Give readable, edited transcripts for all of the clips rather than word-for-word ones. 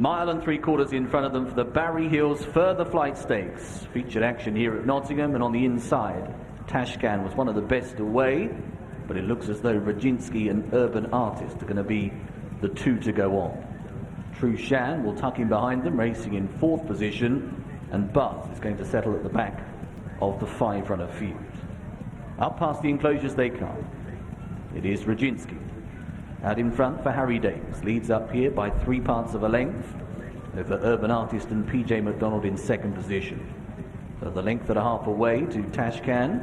Mile and 3/4 in front of them for the Barry Hills Further Flight Stakes. Featured action here at Nottingham, and on the inside, Tashcan was one of the best away, but it looks as though Rajinsky and Urban Artist are going to be the two to go on. True Shan will tuck in behind them, racing in 4th position, and Buzz is going to settle at the back of the 5-runner field. Up past the enclosures they come. It is Rajinsky. Out in front for HarryDavies, leads up here by 3/parts of a length over Urban Artist and PJ McDonald in 2nd position. So the length and a half away to Tashcan,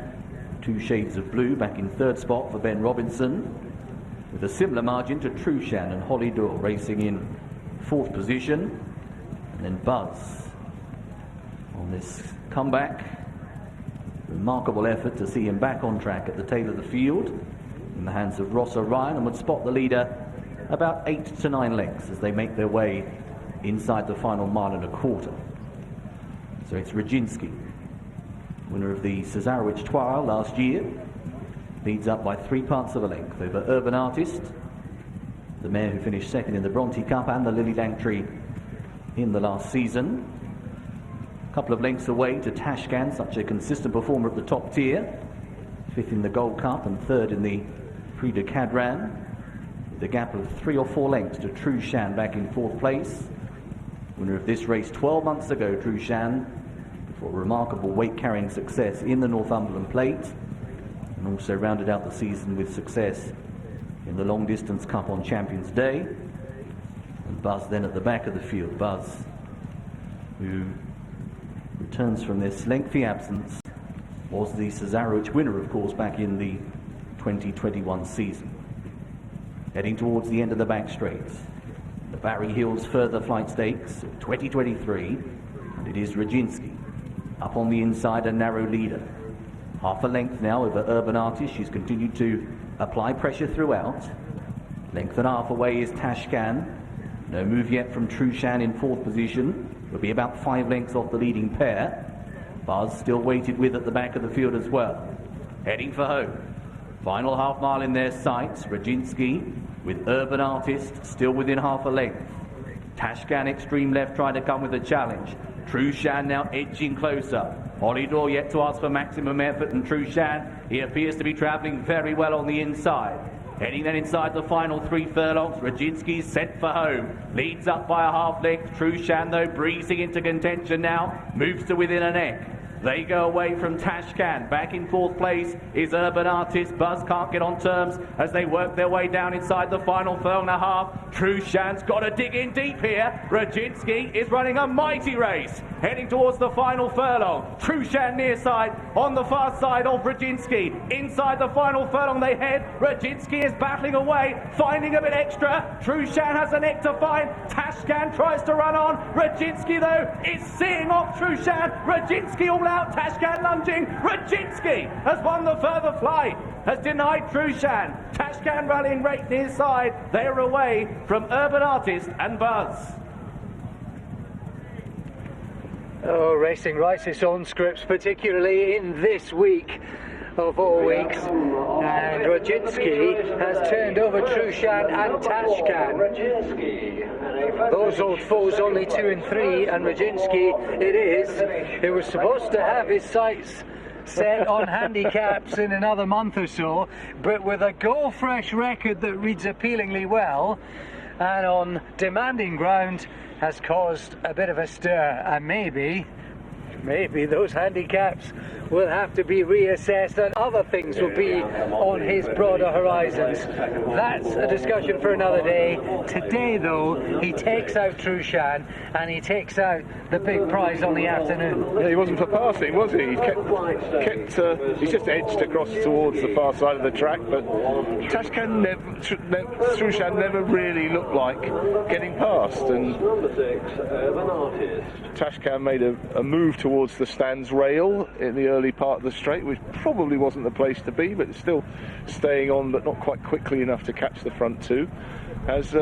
2 shades of blue back in 3rd spot for Ben Robinson, with a similar margin to True Shan and Holly Doyle racing in 4th position. And then Buzz on this comeback. Remarkable effort to see him back on track at the tail of the field in the hands of Ross O'Ryan, and would spot the leader about 8 to 9 lengths as they make their way inside the final 1.25 miles. So it's Rajinsky, winner of the Cesarewitch Trial last year, leads up by 3/parts of a length over Urban Artist, the mare who finished 2nd in the Bronte Cup and the Lily Langtree in the last season. A couple of lengths away to Tashcan, such a consistent performer at the top tier, 5th in the Gold Cup and 3rd in the Prix de Cadran, with a gap of 3 or 4 lengths to True Shan back in 4th place. Winner of this race 12 months ago, True Shan, for remarkable weight-carrying success in the Northumberland Plate, and also rounded out the season with success in the Long Distance Cup on Champions Day. And Buzz then at the back of the field. Buzz, who returns from this lengthy absence, was the Cesarewitch winner, of course, back in the 2021 season. Heading towards the end of the back straight, the Barry Hills Further Flight Stakes 2023, and it is Rajinsky. Up on the inside, a narrow leader. Half a length now over Urban Artist. She's continued to apply pressure throughout. Length and a half away is Tashcan. No move yet from True Shan in 4th position. Will be about 5 lengths off the leading pair. Buzz still weighted with at the back of the field as well. Heading for home. Final half mile in their sights. Rajinsky with Urban Artist still within half a length. Tashcan extreme left trying to come with a challenge. True Shan now edging closer. Holly Doyle yet to ask for maximum effort, and True Shan, he appears to be travelling very well on the inside. Heading then inside the final 3 furlongs, Rajinsky sent for home. Leads up by a half length. True Shan, though, breezing into contention now. Moves to within a neck. They go away from Tashcan. Back in 4th place is Urban Artist. Buzz can't get on terms as they work their way down inside the final furlong and a half. True Shan's got to dig in deep here. Rajinsky is running a mighty race. Heading towards the final furlong. True Shan near side on the far side of Rajinsky. Inside the final furlong they head. Rajinsky is battling away, finding a bit extra. True Shan has a neck to find. Tashcan tries to run on. Rajinsky, though, is seeing off True Shan. Rajinsky all out, Tashcan lunging. Rajinsky has won the further flight, has denied True Shan. Tashcan rallying right near side. They are away from Urban Artist and Buzz. Oh, racing writes its own scripts, particularly in this week of all weeks. And Rajinsky has turned over True Shan and Tashcan. Those old foes only 2 and 3, and Rajinsky it was supposed to have his sights set on handicaps in another month or so, but with a Go Fresh record that reads appealingly well and on demanding ground has caused a bit of a stir, and maybe those handicaps will have to be reassessed and other things will be on his broader horizons. That's a discussion for another day. Today, though, he takes out True Shan and he takes out the big prize on the afternoon. Yeah, he wasn't for passing, was he? He just edged across towards the far side of the track, but True Shan never really looked like getting past, and Tashcan made a move towards the stands rail in the early part of the straight, which probably wasn't the place to be, but still staying on, but not quite quickly enough to catch the front 2. As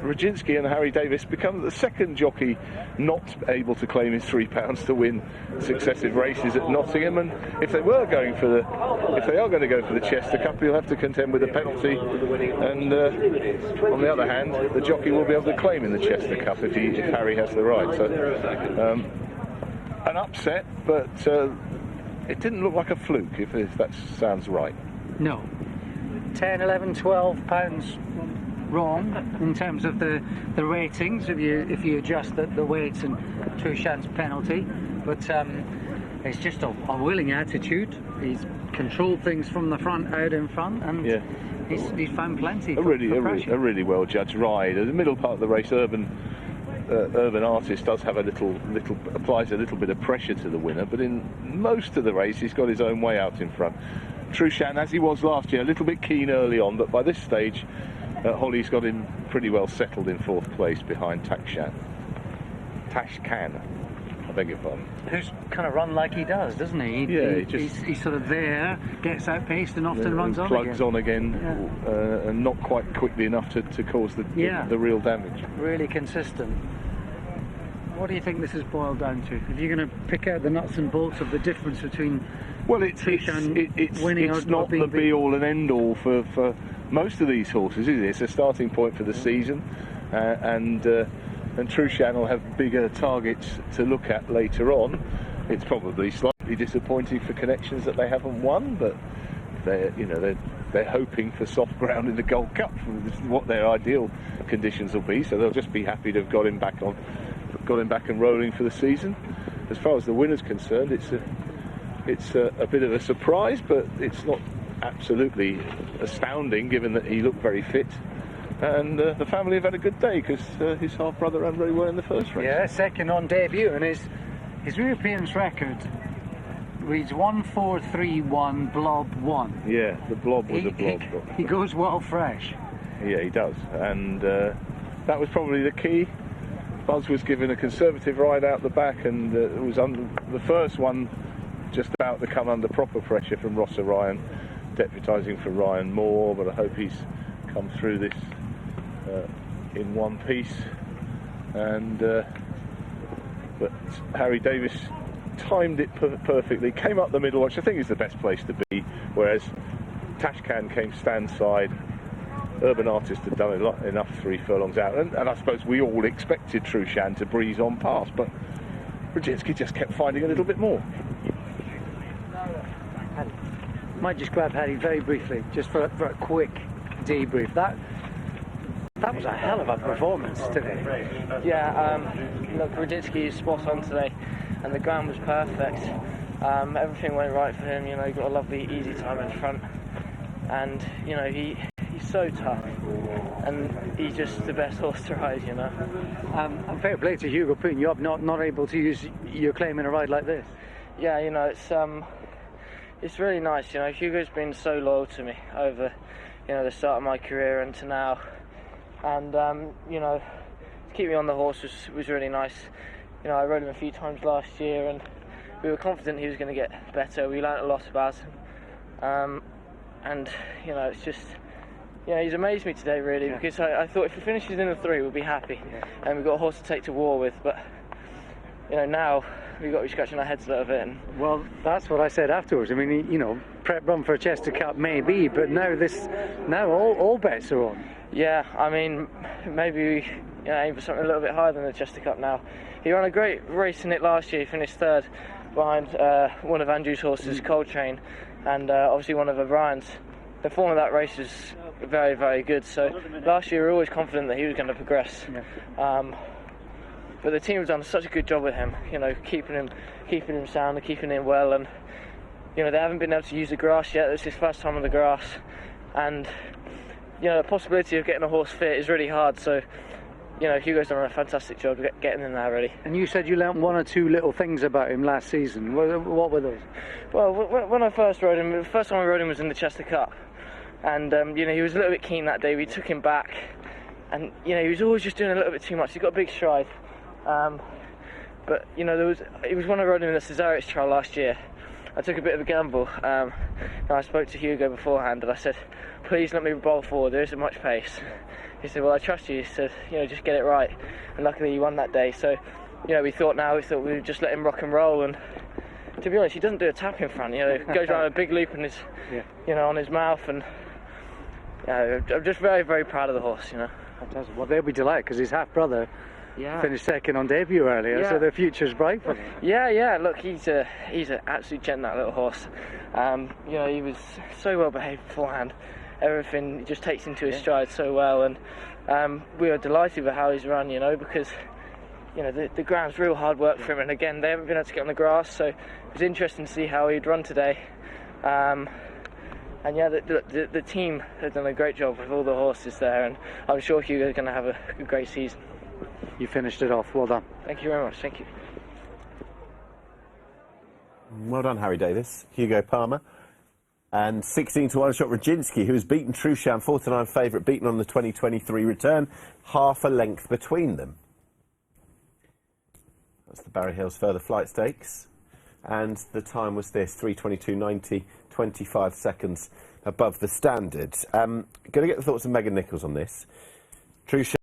Rajinsky and HarryDavies become the second jockey not able to claim his £3 to win successive races at Nottingham, and if they are going to go for the Chester Cup, he'll have to contend with a penalty, and on the other hand, the jockey will be able to claim in the Chester Cup if Harry has the right. So an upset, but it didn't look like a fluke, if that sounds right. No. 10, 11, 12 pounds wrong in terms of the ratings if you adjust the weights and Trushan's penalty, but it's just a willing attitude. He's controlled things from the front out in front, and he's found plenty. A really well judged ride. In the middle part of the race, Urban Artist does have applies a little bit of pressure to the winner, but in most of the race he's got his own way out in front. Trushan, as he was last year, a little bit keen early on, but by this stage Holly's got him pretty well settled in 4th place behind Tashkan, I beg your pardon. Who's kind of run like he does, doesn't he? He's sort of there, gets outpaced and often runs on again. Plugs on again, and not quite quickly enough to cause the real damage. Really consistent. What do you think this is boiled down to? If you're going to pick out the nuts and bolts of the difference between it's winning not the be-all and end-all for most of these horses, is it? It's a starting point for the season, and Trushan will have bigger targets to look at later on. It's probably slightly disappointing for Connections that they haven't won, but they're hoping for soft ground in the Gold Cup. This is what their ideal conditions will be, so they'll just be happy to have got him back and rolling for the season. As far as the winner's concerned, it's a bit of a surprise, but it's not absolutely astounding given that he looked very fit, and the family have had a good day because his half brother ran very well in the first race. Yeah, second on debut, and his Europeans record reads 1-4-3-1 blob 1. Yeah, the blob was a blob. He goes well fresh. Yeah, he does, and that was probably the key. Buzz was given a conservative ride out the back, and it was the first one just about to come under proper pressure from Ross Orion, deputising for Ryan Moore, but I hope he's come through this in one piece. And but HarryDavies timed it perfectly, came up the middle, which I think is the best place to be, whereas Tashkan came stand side. Urban Artist had done enough 3 furlongs out, and I suppose we all expected Trushan to breeze on past, but Rajinsky just kept finding a little bit more. Might just grab Harry very briefly, just for a quick debrief. That was a hell of a performance today. Yeah, look, Rajinsky is spot on today, and the ground was perfect. Everything went right for him. He got a lovely, easy time in front, and he's so tough, and he's just the best horse to ride. And fair play to Hugo putting you up, not able to use your claim in a ride like this. Yeah, it's really nice. Hugo's been so loyal to me over the start of my career and to now, and to keep me on the horse was really nice. I rode him a few times last year, and we were confident he was going to get better. We learnt a lot about him, and it's just he's amazed me today really, because I thought if he finishes in the 3 we'll be happy, and we've got a horse to take to war with, but now we've got to be scratching our heads a little bit. And well, that's what I said afterwards. I mean, prep run for a Chester Cup maybe, but now all bets are on. Yeah, I mean, maybe we aim for something a little bit higher than the Chester Cup now. He ran a great race in it last year. He finished 3rd behind one of Andrew's horses, Coltrane, and obviously one of O'Brien's. The form of that race is very, very good. So last year we were always confident that he was going to progress. Yeah. But the team has done such a good job with him, keeping him sound and keeping him well, and they haven't been able to use the grass yet. This is his first time on the grass, and the possibility of getting a horse fit is really hard. So Hugo's done a fantastic job getting him there ready. And you said you learnt 1 or 2 little things about him last season. What were those? Well, when I first rode him, the first time I rode him was in the Chester Cup, and he was a little bit keen that day. We took him back, and he was always just doing a little bit too much. He's got a big stride. But he was when I rode him in the Cesarex trial last year. I took a bit of a gamble. And I spoke to Hugo beforehand, and I said, "Please let me bowl forward. There isn't much pace." he said, well, I trust you. He said, you know, just get it right. And luckily he won that day. So, you know, we thought we would just let him rock and roll. And to be honest, he doesn't do a tap in front. You know, he goes around a big loop in his, you know, on his mouth. And I'm just very, very proud of the horse, you know. Fantastic. Well, they'll be delighted because his half-brother finished second on debut earlier, so the future's bright for him. Yeah. Look, he's an absolute gent, that little horse. You know, he was so well behaved beforehand. Everything he just takes into his stride so well, and we are delighted with how he's run. You know, because you know the ground's real hard work for him, and again they haven't been able to get on the grass, so it was interesting to see how he'd run today. And yeah, the team have done a great job with all the horses there, and I'm sure Hugo's going to have a great season. You finished it off. Well done. Thank you very much. Thank you. Well done, HarryDavies. Hugo Palmer. And 16-1 shot Rajinsky, who has beaten Trucham, 4-9 favourite, beaten on the 2023 return. Half a length between them. That's the Barry Hills Further Flight Stakes. And the time was this, 3:22.90, 25 seconds above the standard. Going to get the thoughts of Megan Nichols on this. Trucham